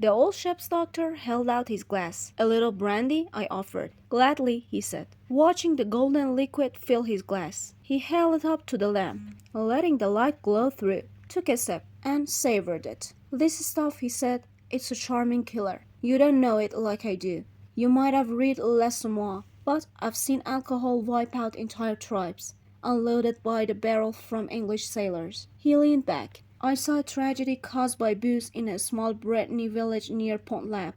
The old ship's doctor held out his glass. "A little brandy?" I offered. "Gladly," he said, watching the golden liquid fill his glass. He held it up to the lamp, letting the light glow through, took a sip, and savored it. "This stuff," he said, "it's a charming killer. You don't know it like I do. You might have read Les Mois, but I've seen alcohol wipe out entire tribes, unloaded by the barrel from English sailors." He leaned back. "I saw a tragedy caused by booze in a small Brittany village near Pontlac.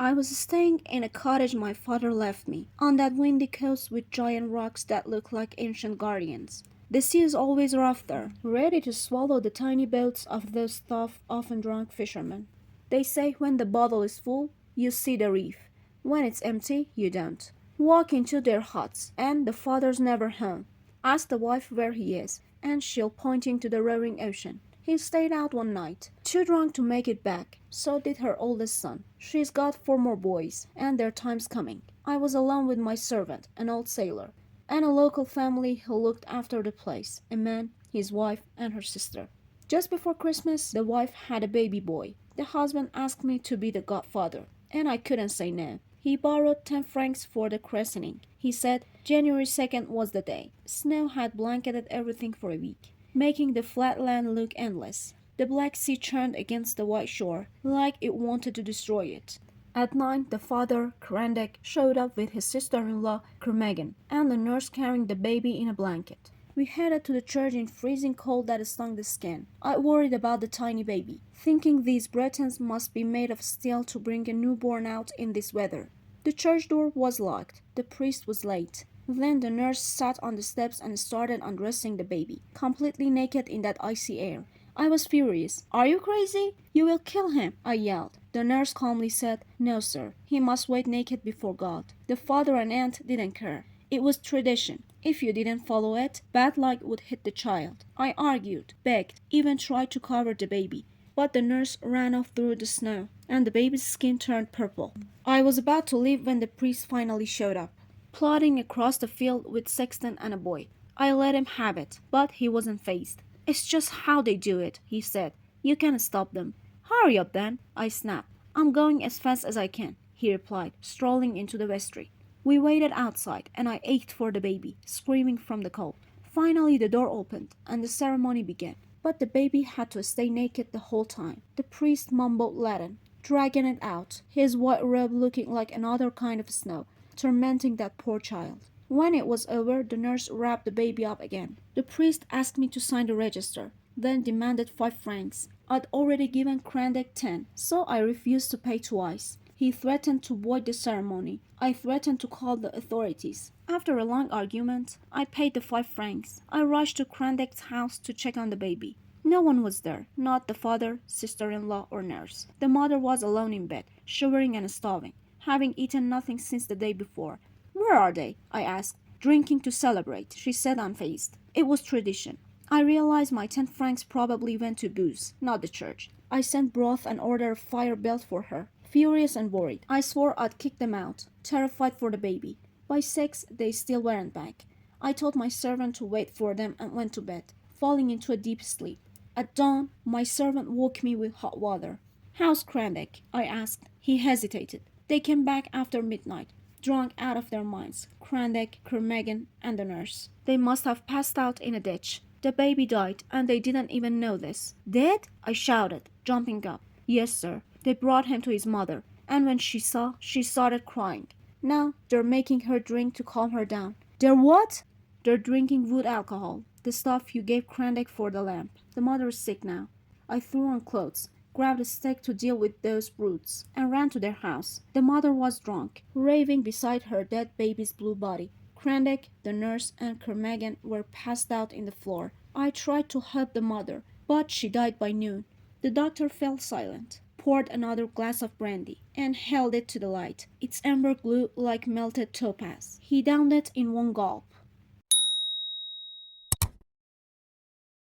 I was staying in a cottage my father left me, on that windy coast with giant rocks that look like ancient guardians. The sea is always rough there, ready to swallow the tiny boats of those tough, often drunk fishermen. They say when the bottle is full, you see the reef. When it's empty, you don't. Walk into their huts, and the father's never home. Ask the wife where he is, and she'll point to the roaring ocean. He stayed out one night, too drunk to make it back. So did her oldest son. She's got 4 more boys, and their time's coming. I was alone with my servant, an old sailor, and a local family who looked after the place, a man, his wife, and her sister. Just before Christmas, the wife had a baby boy. The husband asked me to be the godfather, and I couldn't say no. He borrowed 10 francs for the christening. He said January 2nd was the day. Snow had blanketed everything for a week, making the flat land look endless. The Black Sea churned against the white shore, like it wanted to destroy it. At 9, the father, Krandek, showed up with his sister-in-law, Kermegan, and the nurse carrying the baby in a blanket. We headed to the church in freezing cold that stung the skin. I worried about the tiny baby, thinking these Bretons must be made of steel to bring a newborn out in this weather. The church door was locked. The priest was late. Then the nurse sat on the steps and started undressing the baby, completely naked in that icy air. I was furious. "Are you crazy? You will kill him," I yelled. The nurse calmly said, "No, sir. He must wait naked before God." The father and aunt didn't care. It was tradition. If you didn't follow it, bad luck would hit the child. I argued, begged, even tried to cover the baby. But the nurse ran off through the snow, and the baby's skin turned purple. I was about to leave when the priest finally showed up, plodding across the field with sexton and a boy. I let him have it, but he wasn't fazed. "It's just how they do it," he said. "You can't stop them." "Hurry up then," I snapped. "I'm going as fast as I can," he replied, strolling into the vestry. We waited outside, and I ached for the baby, screaming from the cold. Finally the door opened, and the ceremony began. But the baby had to stay naked the whole time. The priest mumbled Latin, dragging it out, his white robe looking like another kind of snow, tormenting that poor child. When it was over, the nurse wrapped the baby up again. The priest asked me to sign the register, then demanded 5 francs. I'd already given Krandek 10, so I refused to pay twice. He threatened to void the ceremony. I threatened to call the authorities. After a long argument, I paid the 5 francs. I rushed to Krandek's house to check on the baby. No one was there, not the father, sister-in-law, or nurse. The mother was alone in bed, shivering and starving, having eaten nothing since the day before. "Where are they?" I asked. "Drinking to celebrate," she said unfazed. It was tradition. I realized my 10 francs probably went to booze, not the church. I sent broth and ordered a fire built for her. Furious and worried, I swore I'd kick them out, terrified for the baby. By 6, they still weren't back. I told my servant to wait for them and went to bed, falling into a deep sleep. At dawn, my servant woke me with hot water. "How's Krandek?" I asked. He hesitated. "They came back after midnight, drunk out of their minds. Krandek, Kermegan, and the nurse. They must have passed out in a ditch. The baby died, and they didn't even know this." "Dead?" I shouted, jumping up. "Yes, sir. They brought him to his mother, and when she saw, she started crying. Now they're making her drink to calm her down." "They're what?" "They're drinking wood alcohol, the stuff you gave Krandek for the lamp. The mother is sick now." I threw on clothes, grabbed a stake to deal with those brutes, and ran to their house. The mother was drunk, raving beside her dead baby's blue body. Krandek, the nurse, and Kermegan were passed out in the floor. I tried to help the mother, but she died by noon. The doctor fell silent, poured another glass of brandy, and held it to the light. Its amber glue like melted topaz. He downed it in one gulp.